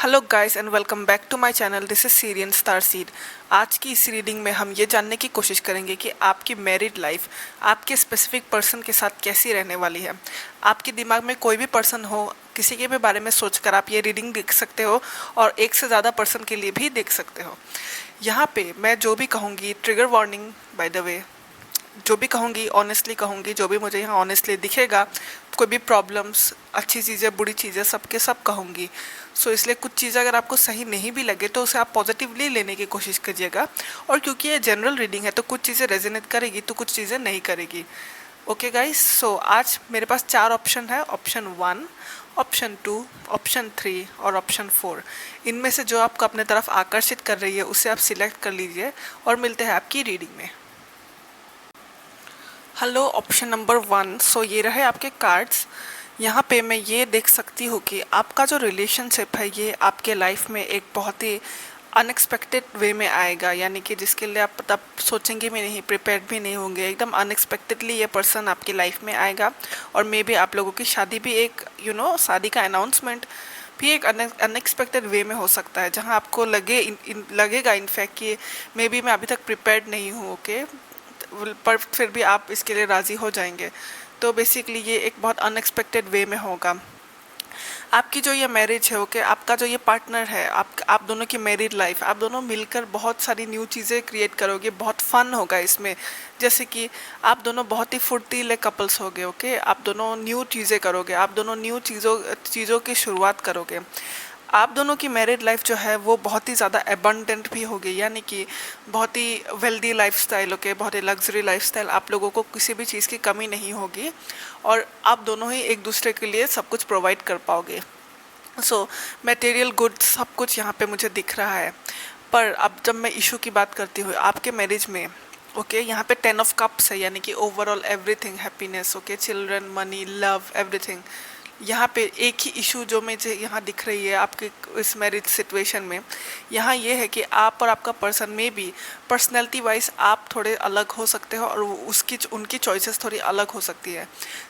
Hello guys and welcome back to my channel. This is Sirian starseed. आज की इस reading में हम ये जानने की कोशिश करेंगे कि आपकी मैरिड लाइफ आपके स्पेसिफिक पर्सन के साथ कैसी रहने वाली है। आपके दिमाग में कोई भी पर्सन हो, किसी के भी बारे में सोचकर आप ये रीडिंग देख सकते हो और एक से ज़्यादा पर्सन के लिए भी देख सकते हो। यहाँ पे मैं जो भी कहूँगी, trigger warning by the way, जो भी कहूँगी ऑनेस्टली कहूँगी, जो भी मुझे यहाँ ऑनेस्टली दिखेगा, कोई भी प्रॉब्लम्स, अच्छी चीज़ें, बुरी चीज़ें, सबके सब कहूँगी। सो इसलिए कुछ चीज़ें अगर आपको सही नहीं भी लगे तो उसे आप पॉजिटिवली लेने की कोशिश कीजिएगा। और क्योंकि ये जनरल रीडिंग है तो कुछ चीज़ें रेजोनेट करेगी तो कुछ चीज़ें नहीं करेगी। ओके गाइस, सो आज मेरे पास 4 ऑप्शन है। ऑप्शन 1, ऑप्शन 2, ऑप्शन 3 और ऑप्शन 4। इनमें से जो आपको अपने तरफ आकर्षित कर रही है उसे आप सिलेक्ट कर लीजिए और मिलते हैं आपकी रीडिंग में। Hello, option number 1। सो ये रहे आपके कार्ड्स। यहाँ पे मैं ये देख सकती हूँ कि आपका जो रिलेशनशिप है ये आपके लाइफ में एक बहुत ही अनएक्सपेक्टेड वे में आएगा, यानी कि जिसके लिए आप तब सोचेंगे भी नहीं, प्रिपेयर्ड भी नहीं होंगे। एकदम अनएक्सपेक्टेडली ये पर्सन आपकी लाइफ में आएगा और मे बी आप लोगों की शादी भी एक शादी का अनाउंसमेंट भी एक अनएक्सपेक्टेड वे में हो सकता है, जहाँ आपको लगेगा इनफैक्ट कि मे बी मैं अभी तक प्रिपेयर्ड नहीं हूँ। ओके, पर फिर भी आप इसके लिए राज़ी हो जाएंगे। तो बेसिकली ये एक बहुत अनएक्सपेक्टेड वे में होगा। आपकी जो ये मैरिज है, ओके, आपका जो ये पार्टनर है, आप दोनों की मैरिड लाइफ, आप दोनों मिलकर बहुत सारी न्यू चीज़ें क्रिएट करोगे, बहुत फन होगा इसमें। जैसे कि आप दोनों बहुत ही फुर्तीले कपल्स होगे। ओके, आप दोनों न्यू चीज़ें करोगे, आप दोनों न्यू चीज़ों की शुरुआत करोगे। आप दोनों की मैरिड लाइफ जो है वो बहुत ही ज़्यादा एबंडेंट भी होगी, यानी कि बहुत ही वेल्दी लाइफस्टाइल, ओके, बहुत ही लग्जरी लाइफस्टाइल। आप लोगों को किसी भी चीज़ की कमी नहीं होगी और आप दोनों ही एक दूसरे के लिए सब कुछ प्रोवाइड कर पाओगे। सो मटेरियल गुड्स सब कुछ यहाँ पे मुझे दिख रहा है। पर अब जब मैं इशू की बात करती हूँ आपके मैरिज में, ओके, यहाँ पे 10 ऑफ कप्स है, यानी कि overall everything, happiness, okay, children, money, love, everything. यहाँ पे एक ही इशू जो मुझे यहाँ दिख रही है आपके इस मैरिज सिचुएशन में, यहाँ ये है कि आप और आपका पर्सन में भी पर्सनैलिटी वाइज आप थोड़े अलग हो सकते हो और उनकी चॉइसेस थोड़ी अलग हो सकती है।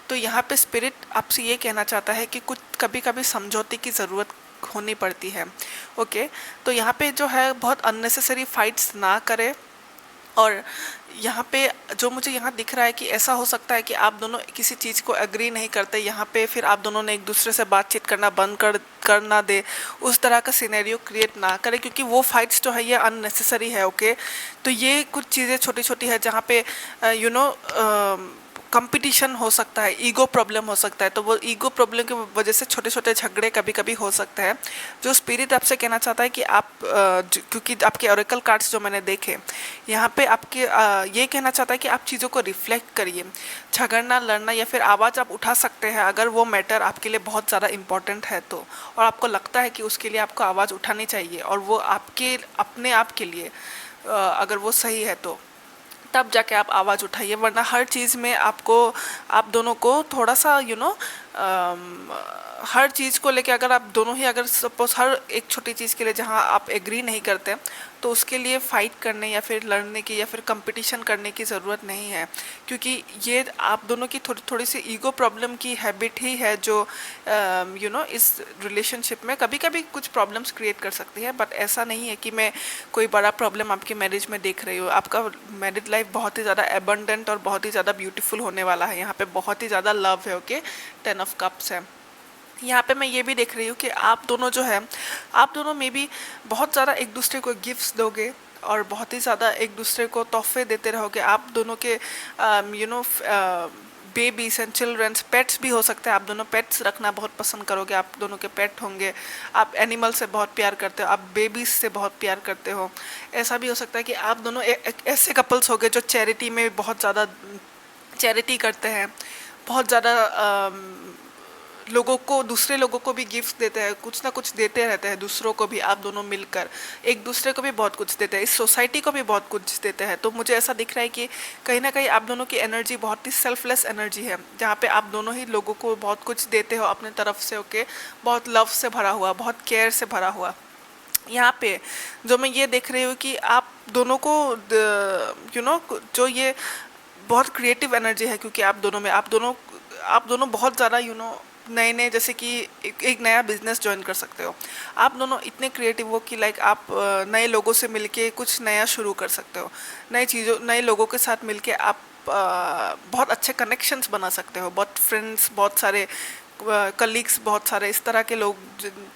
तो यहाँ पे स्पिरिट आपसे ये कहना चाहता है कि कुछ कभी कभी समझौते की ज़रूरत होनी पड़ती है। ओके, तो यहाँ पे जो है बहुत अननेसेसरी फाइट्स ना करें। और यहाँ पे जो मुझे यहाँ दिख रहा है कि ऐसा हो सकता है कि आप दोनों किसी चीज़ को एग्री नहीं करते, यहाँ पे फिर आप दोनों ने एक दूसरे से बातचीत करना बंद कर ना दे, उस तरह का सिनेरियो क्रिएट ना करें, क्योंकि वो फाइट्स जो है ये अननेसेसरी है। ओके, तो ये कुछ चीज़ें छोटी छोटी है जहाँ पे कंपटीशन हो सकता है, ईगो प्रॉब्लम हो सकता है। तो वो ईगो प्रॉब्लम की वजह से छोटे छोटे झगड़े कभी कभी हो सकते हैं। जो स्पिरिट आपसे कहना चाहता है कि आप क्योंकि आपके ओरेकल कार्ड्स जो मैंने देखे यहाँ पे आपके ये कहना चाहता है कि आप चीज़ों को रिफ्लेक्ट करिए। झगड़ना, लड़ना या फिर आवाज़ आप उठा सकते हैं अगर वो मैटर आपके लिए बहुत ज़्यादा इम्पॉर्टेंट है तो, और आपको लगता है कि उसके लिए आपको आवाज़ उठानी चाहिए और वो आपके अपने आप के लिए अगर वो सही है तो तब जाके आप आवाज़ उठाइए। वरना हर चीज़ में आप दोनों को थोड़ा सा हर चीज़ को लेके अगर आप दोनों ही अगर सपोज हर एक छोटी चीज़ के लिए जहाँ आप एग्री नहीं करते तो उसके लिए फ़ाइट करने या फिर लड़ने की या फिर कंपटीशन करने की ज़रूरत नहीं है, क्योंकि ये आप दोनों की थोड़ी थोड़ी सी ईगो प्रॉब्लम की हैबिट ही है जो इस रिलेशनशिप में कभी कभी कुछ प्रॉब्लम्स क्रिएट कर सकती है। बट ऐसा नहीं है कि मैं कोई बड़ा प्रॉब्लम आपकी मैरिज में देख रही हूँ। आपका मैरिड लाइफ बहुत ही ज़्यादा एबंडेंट और बहुत ही ज़्यादा ब्यूटीफुल होने वाला है। यहाँ पे बहुत ही ज़्यादा लव है। ओके, 10 ऑफ कप्स है। यहाँ पे मैं ये भी देख रही हूँ कि आप दोनों जो है, आप दोनों में भी बहुत ज़्यादा एक दूसरे को गिफ्ट्स दोगे और बहुत ही ज़्यादा एक दूसरे को तोहफे देते रहोगे। आप दोनों के बेबीज एंड चिल्ड्रंस, पेट्स भी हो सकते हैं, आप दोनों पेट्स रखना बहुत पसंद करोगे, आप दोनों के पेट होंगे। आप एनिमल से बहुत प्यार करते हो, आप बेबीज से बहुत प्यार करते हो। ऐसा भी हो सकता है कि आप दोनों ऐसे कपल्स होंगे जो चैरिटी में बहुत ज़्यादा चैरिटी करते हैं, बहुत ज़्यादा दूसरे लोगों को भी गिफ्ट देते हैं, कुछ ना कुछ देते रहते हैं दूसरों को भी। आप दोनों मिलकर एक दूसरे को भी बहुत कुछ देते हैं, इस सोसाइटी को भी बहुत कुछ देते हैं। तो मुझे ऐसा दिख रहा है कि कहीं ना कहीं आप दोनों की एनर्जी बहुत ही सेल्फलेस एनर्जी है, जहाँ पे आप दोनों ही लोगों को बहुत कुछ देते हो अपने तरफ से। ओके, बहुत लव से भरा हुआ, बहुत केयर से भरा हुआ। यहाँ पे जो मैं ये देख रही हूँ कि आप दोनों को जो ये बहुत क्रिएटिव एनर्जी है, क्योंकि आप दोनों बहुत ज़्यादा नए नए, जैसे कि एक नया बिजनेस ज्वाइन कर सकते हो। आप दोनों इतने क्रिएटिव हो कि लाइक आप नए लोगों से मिलके कुछ नया शुरू कर सकते हो। नए लोगों के साथ मिलके आप बहुत अच्छे कनेक्शंस बना सकते हो, बहुत फ्रेंड्स, बहुत सारे कलीग्स, बहुत सारे इस तरह के लोग,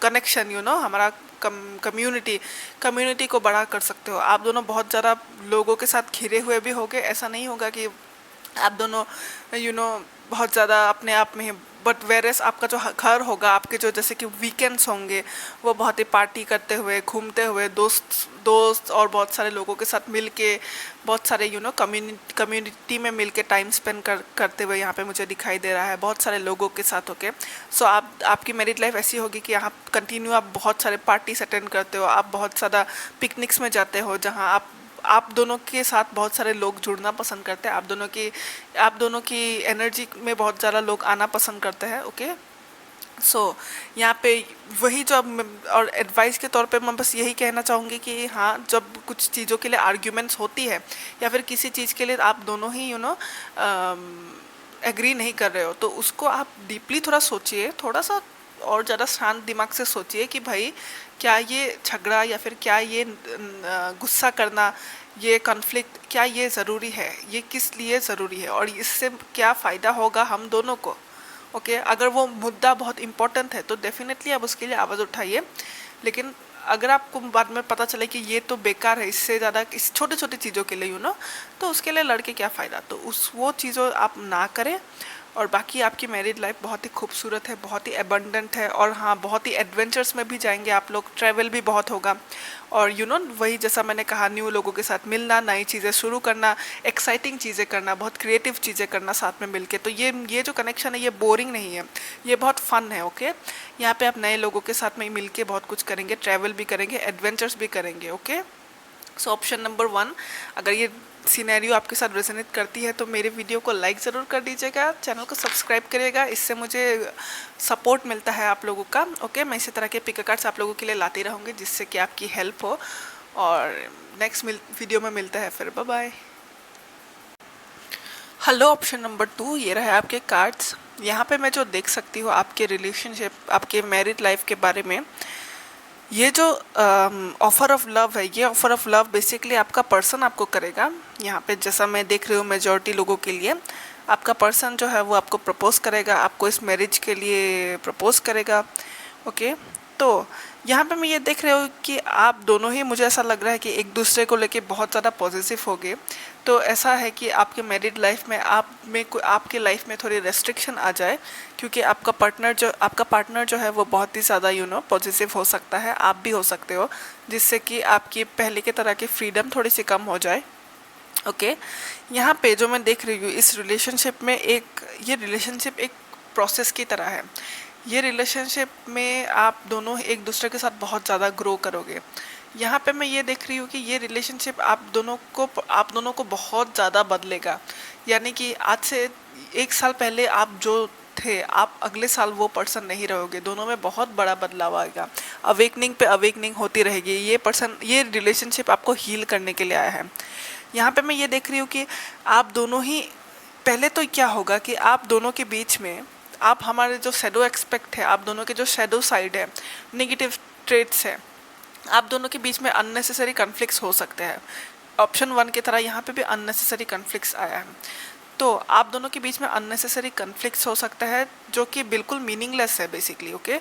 कनेक्शन, हमारा कम्युनिटी कम्युनिटी को बड़ा कर सकते हो। आप दोनों बहुत ज़्यादा लोगों के साथ घिरे हुए भी होगे, ऐसा नहीं होगा कि आप दोनों बहुत ज़्यादा अपने आप में, बट वेरस आपका जो घर होगा, आपके जो जैसे कि वीकेंड्स होंगे, वो बहुत ही पार्टी करते हुए, घूमते हुए, दोस्त दोस्त और बहुत सारे लोगों के साथ मिल के, बहुत सारे कम्युनिटी में मिल के टाइम स्पेंड करते हुए यहाँ पे मुझे दिखाई दे रहा है, बहुत सारे लोगों के साथ होके। सो आपकी मैरिड लाइफ ऐसी होगी कि यहाँ कंटिन्यू आप बहुत सारे पार्टीज अटेंड करते हो, आप बहुत ज़्यादा पिकनिक्स में जाते हो, जहाँ आप दोनों के साथ बहुत सारे लोग जुड़ना पसंद करते हैं, आप दोनों की एनर्जी में बहुत ज़्यादा लोग आना पसंद करते हैं। ओके, सो यहाँ पे वही जो और एडवाइस के तौर पे मैं बस यही कहना चाहूँगी कि हाँ, जब कुछ चीज़ों के लिए आर्ग्यूमेंट्स होती है या फिर किसी चीज़ के लिए आप दोनों ही एग्री नहीं कर रहे हो, तो उसको आप डीपली थोड़ा सोचिए, थोड़ा सा और ज़्यादा शांत दिमाग से सोचिए कि भाई क्या ये झगड़ा या फिर क्या ये गुस्सा करना, ये कॉन्फ्लिक्ट, क्या ये ज़रूरी है, ये किस लिए ज़रूरी है और इससे क्या फ़ायदा होगा हम दोनों को। ओके, अगर वो मुद्दा बहुत इम्पोर्टेंट है तो डेफिनेटली आप उसके लिए आवाज़ उठाइए, लेकिन अगर आपको बाद में पता चले कि ये तो बेकार है, इससे ज़्यादा इस छोटे छोटे चीज़ों के लिए तो उसके लिए लड़के क्या फ़ायदा, तो वो चीज़ों आप ना करें। और बाकी आपकी मैरिड लाइफ बहुत ही खूबसूरत है, बहुत ही एबंडेंट है, और हाँ, बहुत ही एडवेंचर्स में भी जाएंगे आप लोग, ट्रैवल भी बहुत होगा, और वही जैसा मैंने कहा, न्यू लोगों के साथ मिलना, नई चीज़ें शुरू करना, एक्साइटिंग चीज़ें करना, बहुत क्रिएटिव चीज़ें करना साथ में मिलके, तो ये जो कनेक्शन है ये बोरिंग नहीं है, ये बहुत फन है। ओके, यहाँ पे आप नए लोगों के साथ में मिलके बहुत कुछ करेंगे, ट्रैवल भी करेंगे, एडवेंचर्स भी करेंगे। ओके, सो ऑप्शन नंबर 1, अगर ये सिनेरियो आपके साथ रेजोनेट करती है तो मेरे वीडियो को लाइक ज़रूर कर दीजिएगा, चैनल को सब्सक्राइब करिएगा, इससे मुझे सपोर्ट मिलता है आप लोगों का। ओके, मैं इसी तरह के पिक कार्ड्स आप लोगों के लिए लाती रहूँगी जिससे कि आपकी हेल्प हो, और नेक्स्ट वीडियो में मिलता है फिर। Bye bye. Hello, option number 2, ये रहे आपके कार्ड्स। यहाँ पे मैं जो देख सकती हूँ आपके रिलेशनशिप, आपके मैरिड लाइफ के बारे में, ये जो ऑफ़र ऑफ लव है, ये ऑफ़र ऑफ लव बेसिकली आपका पर्सन आपको करेगा। यहाँ पे जैसा मैं देख रही हूँ मेजॉरिटी लोगों के लिए, आपका पर्सन जो है वो आपको प्रपोज़ करेगा, आपको इस मैरिज के लिए प्रपोज़ करेगा। ओके, तो यहाँ पे मैं ये देख रही हूँ कि आप दोनों ही, मुझे ऐसा लग रहा है कि एक दूसरे को लेके बहुत ज़्यादा पॉजिटिव हो गए। तो ऐसा है कि आपके मैरिड लाइफ में आपके लाइफ में थोड़ी रेस्ट्रिक्शन आ जाए, क्योंकि आपका पार्टनर जो है वो बहुत ही ज़्यादा पॉजिटिव हो सकता है, आप भी हो सकते हो, जिससे कि आपकी पहले की तरह की फ्रीडम थोड़ी सी कम हो जाए। ओके, यहाँ पे जो मैं देख रही हूँ इस रिलेशनशिप में, ये रिलेशनशिप एक प्रोसेस की तरह है। ये रिलेशनशिप में आप दोनों एक दूसरे के साथ बहुत ज़्यादा ग्रो करोगे। यहाँ पे मैं ये देख रही हूँ कि ये रिलेशनशिप आप दोनों को बहुत ज़्यादा बदलेगा। यानी कि आज से 1 साल पहले आप जो थे, आप अगले साल वो पर्सन नहीं रहोगे, दोनों में बहुत बड़ा बदलाव आएगा, अवेकनिंग पे अवेकनिंग होती रहेगी। ये रिलेशनशिप आपको हील करने के लिए आया है। यहाँ पे मैं ये देख रही हूँ कि आप दोनों ही, पहले तो क्या होगा कि आप दोनों के बीच में, आप हमारे जो शैडो एक्सपेक्ट है, आप दोनों के जो शैडो साइड है, नेगेटिव ट्रेट्स है, आप दोनों के बीच में अननेसेसरी कन्फ्लिक्ट्स हो सकते हैं। ऑप्शन 1 की तरह यहाँ पे भी अननेसेसरी कन्फ्लिक्ट्स आया है, तो आप दोनों के बीच में अननेसेसरी कन्फ्लिक्ट्स हो सकता है जो कि बिल्कुल मीनिंगलेस है बेसिकली। ओके,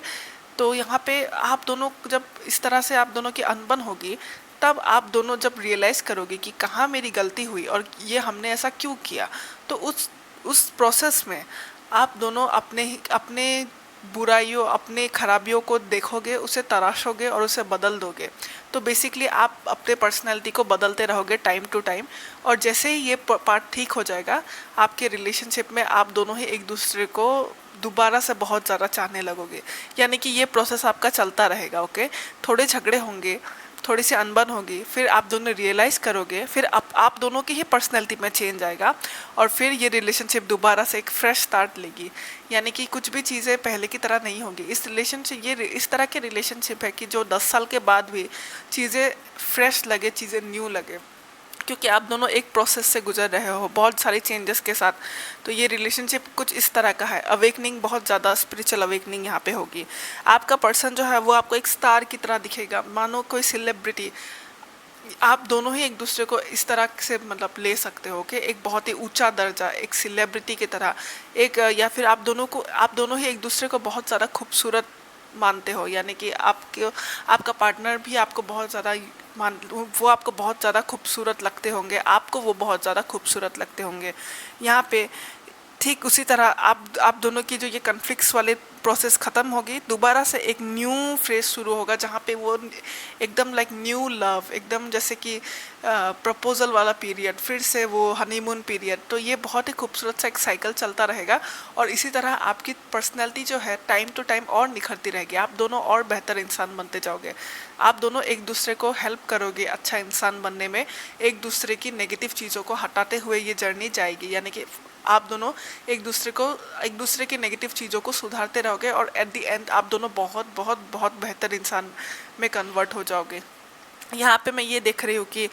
तो यहाँ पे आप दोनों, जब इस तरह से आप दोनों की अनबन होगी, तब आप दोनों जब रियलाइज़ करोगे कि कहाँ मेरी गलती हुई और ये हमने ऐसा क्यों किया, तो उस प्रोसेस में आप दोनों अपने बुराइयों, अपने खराबियों को देखोगे, उसे तराशोगे और उसे बदल दोगे। तो बेसिकली आप अपने पर्सनैलिटी को बदलते रहोगे टाइम टू टाइम, और जैसे ही ये पार्ट ठीक हो जाएगा, आपके रिलेशनशिप में आप दोनों ही एक दूसरे को दोबारा से बहुत ज़्यादा चाहने लगोगे। यानी कि ये प्रोसेस आपका चलता रहेगा। ओके, थोड़े झगड़े होंगे, थोड़ी सी अनबन होगी, फिर आप दोनों रियलाइज़ करोगे, फिर आप दोनों की ही पर्सनैलिटी में चेंज आएगा, और फिर ये रिलेशनशिप दोबारा से एक फ्रेश स्टार्ट लेगी। यानी कि कुछ भी चीज़ें पहले की तरह नहीं होंगी। ये इस तरह के रिलेशनशिप है कि जो 10 साल के बाद भी चीज़ें फ्रेश लगे, चीज़ें न्यू लगे। क्योंकि आप दोनों एक प्रोसेस से गुजर रहे हो बहुत सारे चेंजेस के साथ। तो ये रिलेशनशिप कुछ इस तरह का है, अवेकनिंग बहुत ज़्यादा स्पिरिचुअल अवेकनिंग यहाँ पे होगी। आपका पर्सन जो है वो आपको एक स्टार की तरह दिखेगा, मानो कोई सेलिब्रिटी। आप दोनों ही एक दूसरे को इस तरह से मतलब ले सकते हो कि एक बहुत ही ऊंचा दर्जा, एक सेलिब्रिटी की तरह, एक या फिर आप दोनों ही एक दूसरे को बहुत ज़्यादा खूबसूरत मानते हो, यानी कि आपके आपका पार्टनर भी आपको बहुत ज़्यादा मान वो आपको बहुत ज़्यादा खूबसूरत लगते होंगे, आपको वो बहुत ज़्यादा खूबसूरत लगते होंगे। यहाँ पे ठीक उसी तरह आप दोनों की जो ये कन्फ्लिक्ट्स वाले प्रोसेस ख़त्म होगी, दोबारा से एक न्यू फेज शुरू होगा जहाँ पे वो एकदम लाइक न्यू लव, एकदम जैसे कि प्रपोजल वाला पीरियड, फिर से वो हनीमून पीरियड। तो ये बहुत ही खूबसूरत सा एक साइकिल चलता रहेगा और इसी तरह आपकी पर्सनैलिटी जो है टाइम टू टाइम और निखरती रहेगी, आप दोनों और बेहतर इंसान बनते जाओगे। आप दोनों एक दूसरे को हेल्प करोगे अच्छा इंसान बनने में, एक दूसरे की नेगेटिव चीज़ों को हटाते हुए ये जर्नी जाएगी, यानी कि आप दोनों एक दूसरे की नेगेटिव चीज़ों को सुधारते रहोगे और एट द एंड आप दोनों बहुत बहुत बहुत बेहतर इंसान में कन्वर्ट हो जाओगे। यहाँ पे मैं ये देख रही हूँ कि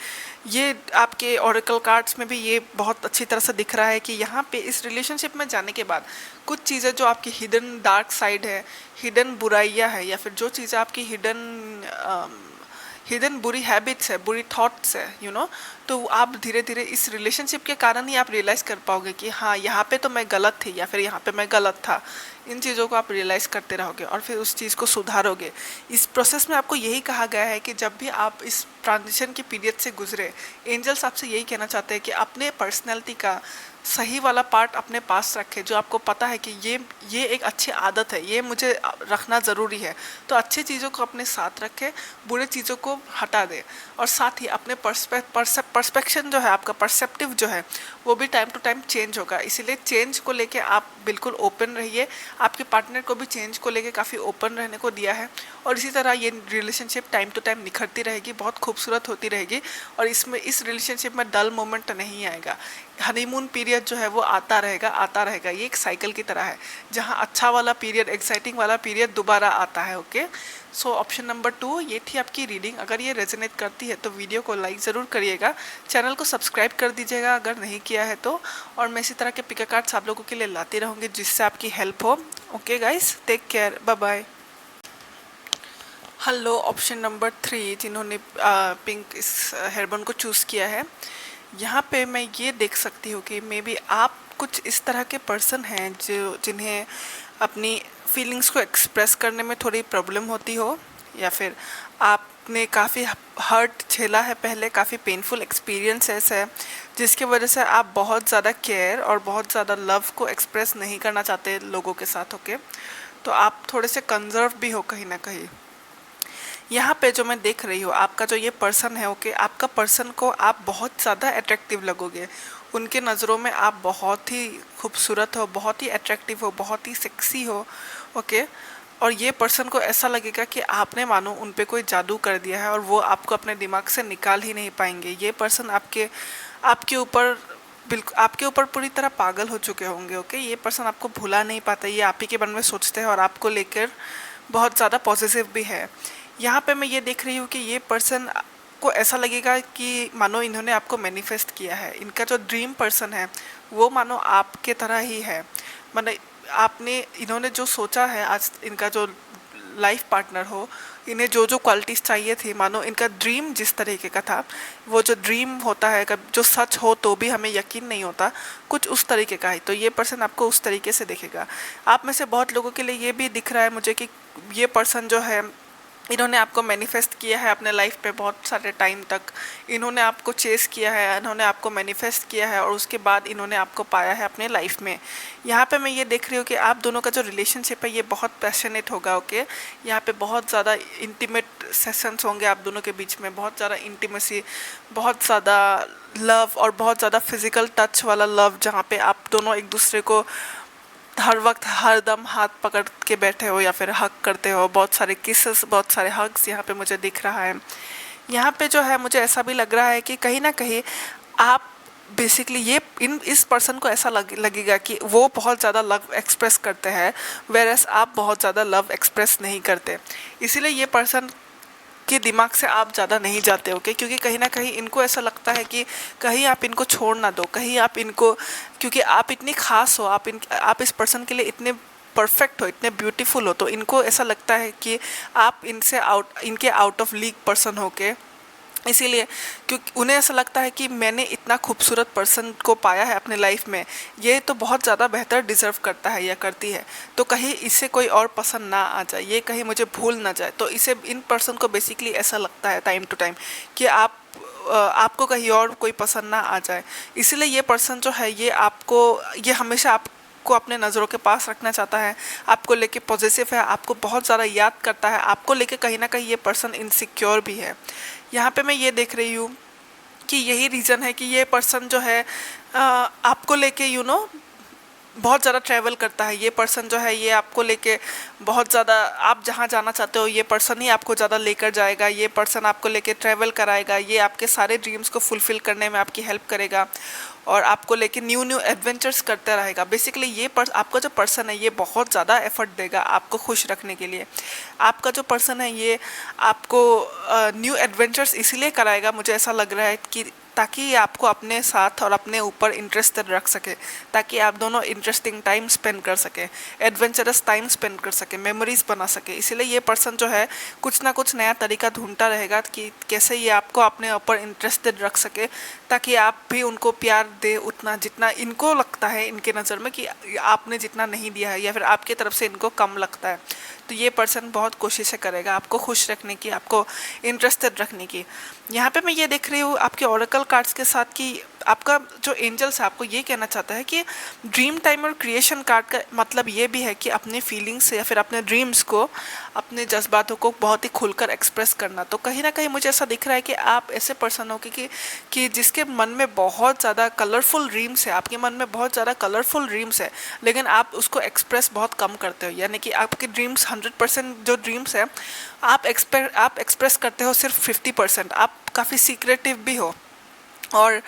ये आपके ओरेकल कार्ड्स में भी ये बहुत अच्छी तरह से दिख रहा है कि यहाँ पे इस रिलेशनशिप में जाने के बाद कुछ चीज़ें जो आपकी हिडन डार्क साइड है, हिडन बुराइयाँ है, या फिर जो चीज़ें आपकी हिडन बुरी हैबिट्स है, बुरी थॉट्स है, तो आप धीरे धीरे इस रिलेशनशिप के कारण ही आप रियलाइज़ कर पाओगे कि हाँ, यहाँ पे तो मैं गलत थी या फिर यहाँ पे मैं गलत था। इन चीज़ों को आप रियलाइज़ करते रहोगे और फिर उस चीज़ को सुधारोगे। इस प्रोसेस में आपको यही कहा गया है कि जब भी आप इस ट्रांजिशन के पीरियड से गुजरे, एंजल्स आपसे यही कहना चाहते हैं कि अपने पर्सनैलिटी का सही वाला पार्ट अपने पास रखे, जो आपको पता है कि ये एक अच्छी आदत है, ये मुझे रखना ज़रूरी है। तो अच्छी चीज़ों को अपने साथ रखे, बुरे चीज़ों को हटा दे, और साथ ही अपने पर्सपेक्शन जो है, आपका परसेप्टिव जो है, वो भी टाइम टू टाइम चेंज होगा। इसीलिए चेंज को लेके आप बिल्कुल ओपन रहिए। आपके पार्टनर को भी चेंज को लेके काफ़ी ओपन रहने को दिया है, और इसी तरह ये रिलेशनशिप टाइम टू टाइम निखरती रहेगी, बहुत खूबसूरत होती रहेगी, और इस रिलेशनशिप में डल मोमेंट नहीं आएगा। हनीमून पीरियड जो है वो आता रहेगा। ये एक साइकिल की तरह है जहाँ अच्छा वाला पीरियड, एक्साइटिंग वाला पीरियड दोबारा आता है। ओके, सो ऑप्शन नंबर 2 ये थी आपकी रीडिंग। अगर ये रेजोनेट करती है तो वीडियो को लाइक ज़रूर करिएगा, चैनल को सब्सक्राइब कर दीजिएगा अगर नहीं किया है तो, और मैं इसी तरह के पिक कार्ड्स आप लोगों के लिए लाती रहूँगी जिससे आपकी हेल्प हो। Okay guys, take care, bye bye. Hello, option number 3 जिन्होंने पिंक इस हेयरबैंड को चूज़ किया है, यहाँ पे मैं ये देख सकती हूँ कि मे बी आप कुछ इस तरह के पर्सन हैं जिन्हें अपनी फीलिंग्स को एक्सप्रेस करने में थोड़ी प्रॉब्लम होती हो, या फिर आपने काफ़ी हर्ट झेला है पहले, काफ़ी पेनफुल एक्सपीरियंसेस है जिसकी वजह से आप बहुत ज़्यादा केयर और बहुत ज़्यादा लव को एक्सप्रेस नहीं करना चाहते लोगों के साथ। ओके, तो आप थोड़े से कंजर्व भी हो कहीं ना कहीं। यहाँ पे जो मैं देख रही हूँ, आपका जो ये पर्सन है, ओके, आपका पर्सन को आप बहुत ज़्यादा अट्रैक्टिव लगोगे। उनके नज़रों में आप बहुत ही खूबसूरत हो, बहुत ही अट्रैक्टिव हो, बहुत ही सेक्सी हो। ओके, और ये पर्सन को ऐसा लगेगा कि आपने मानो उन पे कोई जादू कर दिया है और वो आपको अपने दिमाग से निकाल ही नहीं पाएंगे। ये पर्सन आपके ऊपर पूरी तरह पागल हो चुके होंगे। ओके, ये पर्सन आपको भुला नहीं पाता, ये आप ही के मन में सोचते हैं और आपको लेकर बहुत ज़्यादा पॉजिटिव भी है। यहाँ पे मैं ये देख रही हूँ कि ये पर्सन को ऐसा लगेगा कि मानो इन्होंने आपको मैनिफेस्ट किया है। इनका जो ड्रीम पर्सन है वो मानो आपके तरह ही है, मानो इन्होंने जो सोचा है, आज इनका जो लाइफ पार्टनर हो, इन्हें जो जो क्वालिटीज़ चाहिए थी, मानो इनका ड्रीम जिस तरीके का था, वो जो ड्रीम होता है जो सच हो तो भी हमें यकीन नहीं होता, कुछ उस तरीके का है। तो ये पर्सन आपको उस तरीके से दिखेगा। आप में से बहुत लोगों के लिए ये भी दिख रहा है मुझे कि ये पर्सन जो है, इन्होंने आपको मैनिफेस्ट किया है अपने लाइफ पे बहुत सारे टाइम तक। इन्होंने आपको चेस किया है, इन्होंने आपको मैनिफेस्ट किया है, और उसके बाद इन्होंने आपको पाया है अपने लाइफ में। यहाँ पे मैं ये देख रही हूँ कि आप दोनों का जो रिलेशनशिप है ये बहुत पैशनेट होगा। ओके, यहाँ पे बहुत ज़्यादा इंटीमेट सेशंस होंगे आप दोनों के बीच में, बहुत ज़्यादा इंटीमेसी, बहुत ज़्यादा लव और बहुत ज़्यादा फिजिकल टच वाला लव, जहाँ पे आप दोनों एक दूसरे को हर वक्त हर दम हाथ पकड़ के बैठे हो या फिर हक करते हो। बहुत सारे किसेस, बहुत सारे हग्स यहाँ पे मुझे दिख रहा है। यहाँ पे जो है मुझे ऐसा भी लग रहा है कि कहीं ना कहीं आप बेसिकली इस पर्सन को ऐसा लगेगा कि वो बहुत ज़्यादा लव एक्सप्रेस करते हैं, वेरएस आप बहुत ज़्यादा लव एक्सप्रेस नहीं करते। इसीलिए ये पर्सन इनके दिमाग से आप ज़्यादा नहीं जाते, ओके, क्योंकि कहीं ना कहीं इनको ऐसा लगता है कि कहीं आप इनको छोड़ ना दो, कहीं आप इनको, क्योंकि आप इतनी खास हो, आप इस पर्सन के लिए इतने परफेक्ट हो, इतने ब्यूटीफुल हो, तो इनको ऐसा लगता है कि आप इनके आउट ऑफ लीग पर्सन हो के, इसीलिए क्योंकि उन्हें ऐसा लगता है कि मैंने इतना खूबसूरत पर्सन को पाया है अपने लाइफ में, ये तो बहुत ज़्यादा बेहतर डिज़र्व करता है या करती है, तो कहीं इसे कोई और पसंद ना आ जाए, ये कहीं मुझे भूल ना जाए। तो इसे इन पर्सन को बेसिकली ऐसा लगता है टाइम टू टाइम कि आपको कहीं और कोई पसंद ना आ जाए। इसीलिए ये पर्सन जो है ये हमेशा आपको अपने नज़रों के पास रखना चाहता है, आपको लेके पॉजिटिव है, आपको बहुत ज़्यादा याद करता है, आपको लेके कहीं ना कहीं ये पर्सन इनसिक्योर भी है। यहाँ पे मैं ये देख रही हूँ कि यही रीज़न है कि ये पर्सन जो है आपको लेके बहुत ज़्यादा ट्रैवल करता है। ये पर्सन जो है ये आपको लेके बहुत ज़्यादा, आप जहाँ जाना चाहते हो ये पर्सन ही आपको ज़्यादा लेकर जाएगा, ये पर्सन आपको लेके ट्रैवल कराएगा, ये आपके सारे ड्रीम्स को फुलफ़िल करने में आपकी हेल्प करेगा और आपको लेके न्यू एडवेंचर्स करता रहेगा। बेसिकली आपका जो पर्सन है ये बहुत ज़्यादा एफर्ट देगा आपको खुश रखने के लिए। आपका जो पर्सन है ये आपको न्यू एडवेंचर्स इसीलिए कराएगा, मुझे ऐसा लग रहा है कि ताकि ये आपको अपने साथ और अपने ऊपर इंटरेस्टेड रख सके, ताकि आप दोनों इंटरेस्टिंग टाइम स्पेंड कर सकें, एडवेंचरस टाइम स्पेंड कर सकें, मेमोरीज बना सके। इसीलिए ये पर्सन जो है कुछ ना कुछ नया तरीका ढूंढता रहेगा कि कैसे ये आपको अपने ऊपर इंटरेस्टेड रख सके, ताकि आप भी उनको प्यार दे उतना जितना इनको लगता है इनके नज़र में कि आपने जितना नहीं दिया है, या फिर आपकी तरफ से इनको कम लगता है। तो ये पर्सन बहुत कोशिशें करेगा आपको खुश रखने की, आपको इंटरेस्टेड रखने की। यहाँ पे मैं ये देख रही हूँ आपके ओरेकल कार्ड्स के साथ कि आपका जो एंजल्स है आपको ये कहना चाहता है कि ड्रीम टाइम और क्रिएशन कार्ड का मतलब ये भी है कि अपने फीलिंग्स या फिर अपने ड्रीम्स को, अपने जज्बातों को बहुत ही खुलकर एक्सप्रेस करना। तो कहीं ना कहीं मुझे ऐसा दिख रहा है कि आप ऐसे पर्सन हो कि जिसके मन में बहुत ज़्यादा कलरफुल ड्रीम्स है, आपके मन में बहुत ज़्यादा कलरफुल ड्रीम्स है, लेकिन आप उसको एक्सप्रेस बहुत कम करते हो। यानी कि आपके ड्रीम्स 100% जो ड्रीम्स है आप एक्सप्रेस करते हो सिर्फ 50%। आप काफ़ी सीक्रेटिव भी हो और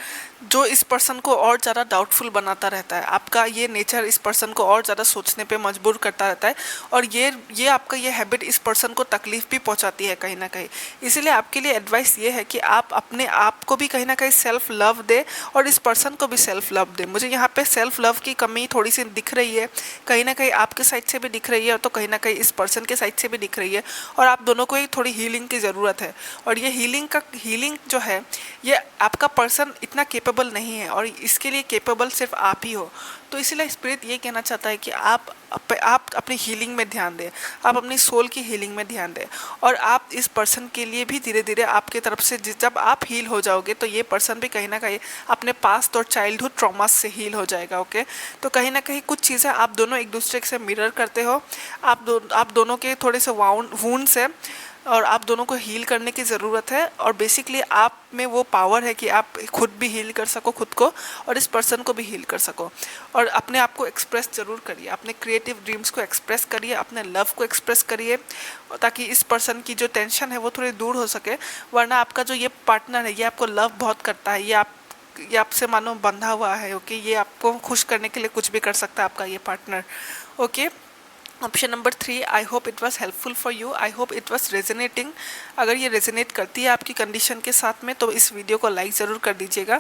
जो इस पर्सन को और ज़्यादा डाउटफुल बनाता रहता है। आपका ये नेचर इस पर्सन को और ज़्यादा सोचने पे मजबूर करता रहता है और ये आपका ये हैबिट इस पर्सन को तकलीफ़ भी पहुंचाती है कहीं ना कहीं। इसीलिए आपके लिए एडवाइस ये है कि आप अपने आप को भी कहीं ना कहीं सेल्फ़ लव दे और इस पर्सन को भी सेल्फ़ लव दे। मुझे यहाँ पे सेल्फ़ लव की कमी थोड़ी सी दिख रही है, कहीं ना कहीं आपके साइड से भी दिख रही है तो कहीं ना कहीं इस पर्सन के साइड से भी दिख रही है, और आप दोनों को ही थोड़ी हीलिंग की ज़रूरत है। और ये हीलिंग जो है ये आपका पर्सन इतना केपेबल नहीं है और इसके लिए केपेबल सिर्फ आप ही हो। तो इसीलिए स्पिरिट ये कहना चाहता है कि आप अपनी हीलिंग में ध्यान दें, आप अपनी सोल की हीलिंग में ध्यान दें, और आप इस पर्सन के लिए भी धीरे धीरे आपके तरफ से जब आप हील हो जाओगे तो ये पर्सन भी कहीं ना कहीं अपने पास्ट और चाइल्डहुड ट्रॉमास से हील हो जाएगा। ओके, तो कहीं ना कहीं कुछ चीज़ें आप दोनों एक दूसरे से मिरर करते हो, आप दोनों के थोड़े से वुंड्स है और आप दोनों को हील करने की ज़रूरत है। और बेसिकली आप में वो पावर है कि आप खुद भी हील कर सको खुद को और इस पर्सन को भी हील कर सको। और अपने आप को एक्सप्रेस ज़रूर करिए, अपने क्रिएटिव ड्रीम्स को एक्सप्रेस करिए, अपने लव को एक्सप्रेस करिए, ताकि इस पर्सन की जो टेंशन है वो थोड़ी दूर हो सके। वरना आपका जो ये पार्टनर है ये आपको लव बहुत करता है, ये आपसे मानो बंधा हुआ है। ओके, ये आपको खुश करने के लिए कुछ भी कर सकता है आपका ये partner. Okay, option number 3, I hope it was helpful for you, I hope it was resonating. अगर ये रेजोनेट करती है आपकी कंडीशन के साथ में तो इस वीडियो को लाइक ज़रूर कर दीजिएगा।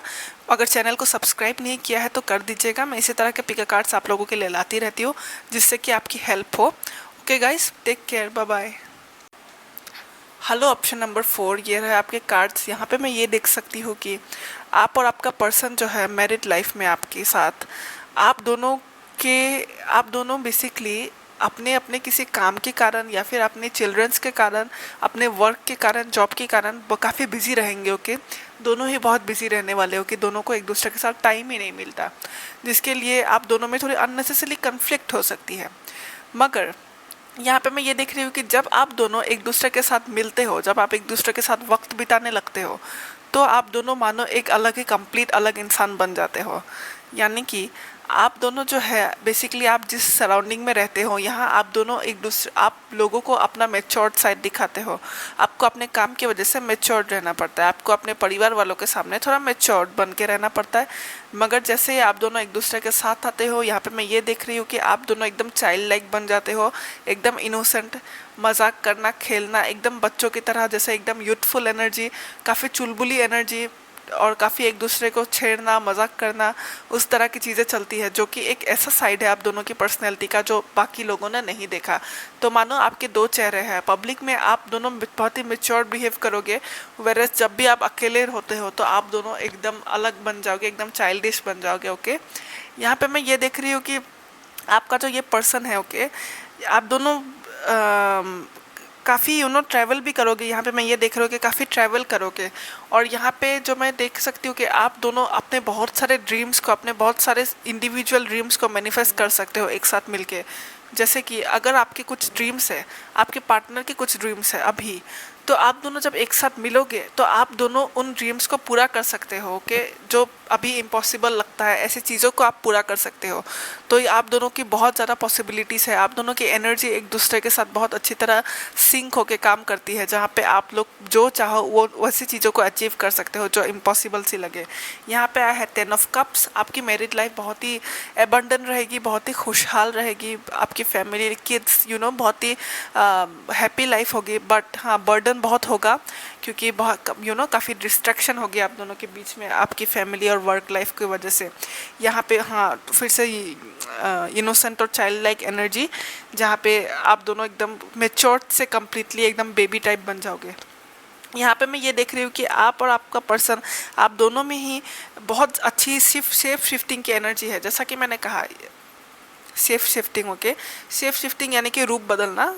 अगर चैनल को सब्सक्राइब नहीं किया है तो कर दीजिएगा। मैं इसी तरह के पिक कार्ड्स आप लोगों के लिए लाती रहती हूँ जिससे कि आपकी हेल्प हो। Okay guys, take care, bye bye. Hello, option number 4, ये रहे आपके कार्ड्स। यहाँ पे मैं ये देख सकती हूँ कि आप और आपका पर्सन जो है मैरिड लाइफ में आपके साथ, आप दोनों बेसिकली अपने किसी काम के कारण या फिर अपने चिल्ड्रंस के कारण, अपने वर्क के कारण, जॉब के कारण काफ़ी बिजी रहेंगे। ओके, दोनों ही बहुत बिजी रहने वाले हो कि दोनों को एक दूसरे के साथ टाइम ही नहीं मिलता, जिसके लिए आप दोनों में थोड़ी अननेसेसरी कन्फ्लिक्ट हो सकती है। मगर यहाँ पे मैं ये देख रही हूँ कि जब आप दोनों एक दूसरे के साथ मिलते हो, जब आप एक दूसरे के साथ वक्त बिताने लगते हो तो आप दोनों मानो एक अलग ही कंप्लीट अलग इंसान बन जाते हो। यानी कि आप दोनों जो है बेसिकली आप जिस सराउंडिंग में रहते हो यहाँ आप दोनों एक दूसरे आप लोगों को अपना मैच्योर्ड साइड दिखाते हो। आपको अपने काम की वजह से मैच्योर्ड रहना पड़ता है, आपको अपने परिवार वालों के सामने थोड़ा मैच्योर्ड बन के रहना पड़ता है। मगर जैसे ही आप दोनों एक दूसरे के साथ आते हो यहाँ पे मैं ये देख रही हूँ कि आप दोनों एकदम चाइल्ड लाइक बन जाते हो, एकदम इनोसेंट, मजाक करना, खेलना एकदम बच्चों की तरह, जैसे एकदम यूथफुल एनर्जी, काफ़ी चुलबुली एनर्जी और काफ़ी एक दूसरे को छेड़ना, मजाक करना, उस तरह की चीज़ें चलती है, जो कि एक ऐसा साइड है आप दोनों की पर्सनैलिटी का जो बाकी लोगों ने नहीं देखा। तो मानो आपके दो चेहरे हैं, पब्लिक में आप दोनों बहुत ही मेच्योर बिहेव करोगे, वेरस जब भी आप अकेले होते हो तो आप दोनों एकदम अलग बन जाओगे, एकदम चाइल्डिश बन जाओगे। ओके, यहाँ पे मैं ये देख रही हूँ कि आपका जो ये पर्सन है, ओके, आप दोनों काफ़ी ट्रैवल भी करोगे। यहाँ पे मैं ये देख रहा हूँ कि काफ़ी ट्रैवल करोगे। और यहाँ पे जो मैं देख सकती हूँ कि आप दोनों अपने बहुत सारे ड्रीम्स को, अपने बहुत सारे इंडिविजुअल ड्रीम्स को मैनिफेस्ट कर सकते हो एक साथ मिलके। जैसे कि अगर आपके कुछ ड्रीम्स है, आपके पार्टनर के कुछ ड्रीम्स है अभी, तो आप दोनों जब एक साथ मिलोगे तो आप दोनों उन ड्रीम्स को पूरा कर सकते हो। ओके, जो अभी इम्पॉसिबल लगता है ऐसी चीज़ों को आप पूरा कर सकते हो। तो ये आप दोनों की बहुत ज़्यादा पॉसिबिलिटीज़ है, आप दोनों की एनर्जी एक दूसरे के साथ बहुत अच्छी तरह सिंक होके काम करती है, जहाँ पे आप लोग जो चाहो वो वैसी चीज़ों को अचीव कर सकते हो जो इम्पॉसिबल सी लगे। यहाँ पे आया है 10 ऑफ कप्स। आपकी मैरिड लाइफ बहुत ही एबंडन रहेगी, बहुत ही खुशहाल रहेगी, आपकी फैमिली, किड्स, बहुत ही हैप्पी लाइफ होगी। बट हाँ, बर्डन बहुत होगा क्योंकि बहुत काफ़ी डिस्ट्रैक्शन होगी आप दोनों के बीच में आपकी फैमिली और वर्क लाइफ की वजह से। यहाँ पे हाँ फिर से इनोसेंट और चाइल्ड लाइक एनर्जी, जहाँ पे आप दोनों एकदम मेच्योर्ड से कम्प्लीटली एकदम बेबी टाइप बन जाओगे। यहाँ पे मैं ये देख रही हूँ कि आप और आपका पर्सन, आप दोनों में ही बहुत अच्छी शेप शिफ्टिंग की एनर्जी है। जैसा कि मैंने कहा, safe shifting. Okay, safe shifting यानी कि रूप बदलना,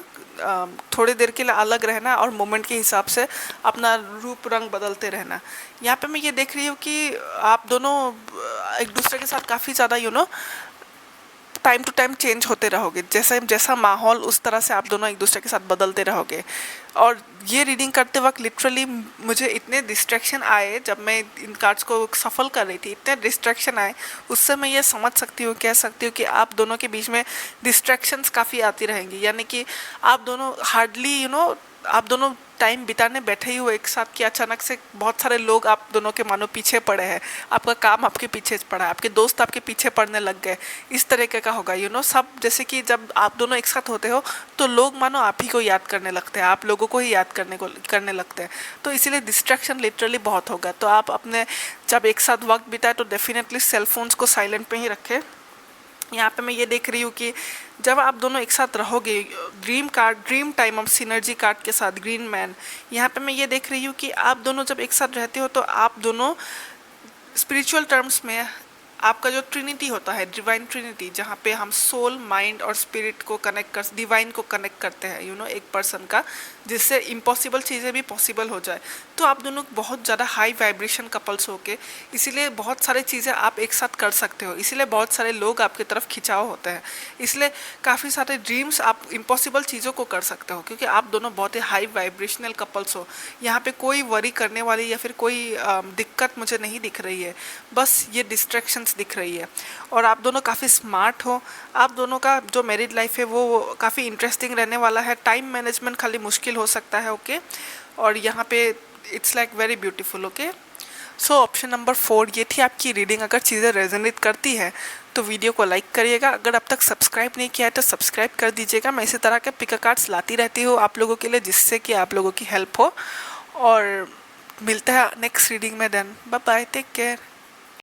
थोड़ी देर के लिए अलग रहना और मोमेंट के हिसाब से अपना रूप रंग बदलते रहना। यहाँ पे मैं ये देख रही हूँ कि आप दोनों एक दूसरे के साथ काफ़ी ज़्यादा टाइम टू टाइम चेंज होते रहोगे, जैसा जैसा माहौल उस तरह से आप दोनों एक दूसरे के साथ बदलते रहोगे। और ये रीडिंग करते वक्त लिटरली मुझे इतने डिस्ट्रैक्शन आए, जब मैं इन कार्ड्स को सफल कर रही थी इतने डिस्ट्रैक्शन आए, उससे मैं ये समझ सकती हूँ, कह सकती हूँ कि आप दोनों के बीच में डिस्ट्रैक्शंस काफ़ी आती रहेंगी। यानी कि आप दोनों हार्डली आप दोनों टाइम बिताने बैठे ही हो एक साथ कि अचानक से बहुत सारे लोग आप दोनों के मानो पीछे पड़े हैं, आपका काम आपके पीछे पड़ा है, आपके दोस्त आपके पीछे पड़ने लग गए, इस तरीके का होगा। सब जैसे कि जब आप दोनों एक साथ होते हो तो लोग मानो आप ही को याद करने लगते हैं, आप लोगों को ही याद करने लगते हैं। तो इसीलिए डिस्ट्रैक्शन लिटरली बहुत होगा। तो आप अपने जब एक साथ वक्त बिताए तो डेफिनेटली सेलफोन्स को साइलेंट पे ही रखें। यहाँ पे मैं ये देख रही हूँ कि जब आप दोनों एक साथ रहोगे, dream time of synergy card के साथ ग्रीन मैन, यहाँ पे मैं ये देख रही हूँ कि आप दोनों जब एक साथ रहते हो तो आप दोनों स्पिरिचुअल टर्म्स में आपका जो ट्रिनिटी होता है, डिवाइन ट्रिनिटी, जहाँ पे हम सोल, माइंड और स्पिरिट को डिवाइन को कनेक्ट करते हैं एक पर्सन का, जिससे इम्पॉसिबल चीज़ें भी पॉसिबल हो जाए। तो आप दोनों बहुत ज़्यादा हाई वाइब्रेशन कपल्स होके, इसीलिए बहुत सारी चीज़ें आप एक साथ कर सकते हो, इसीलिए बहुत सारे लोग आपकी तरफ खिंचाव होते हैं, इसलिए काफ़ी सारे ड्रीम्स आप इम्पॉसिबल चीज़ों को कर सकते हो, क्योंकि आप दोनों बहुत ही हाई वाइब्रेशनल कपल्स हो। यहाँ पे कोई वरी करने वाली या फिर कोई दिक्कत मुझे नहीं दिख रही है, बस ये डिस्ट्रैक्शंस दिख रही है। और आप दोनों काफ़ी स्मार्ट हो, आप दोनों का जो मैरिड लाइफ है वो काफ़ी इंटरेस्टिंग रहने वाला है। टाइम मैनेजमेंट खाली मुश्किल हो सकता है। ओके, और यहाँ पे it's like very beautiful. Okay, so option number 4 ये थी आपकी रीडिंग। अगर चीज़ें रेजोनेट करती है तो वीडियो को लाइक करिएगा, अगर अब तक सब्सक्राइब नहीं किया है तो सब्सक्राइब कर दीजिएगा। मैं इसी तरह के पिक कार्ड्स लाती रहती हूँ आप लोगों के लिए, जिससे कि आप लोगों की हेल्प हो। और मिलता है नेक्स्ट रीडिंग में। Then bye bye, take care.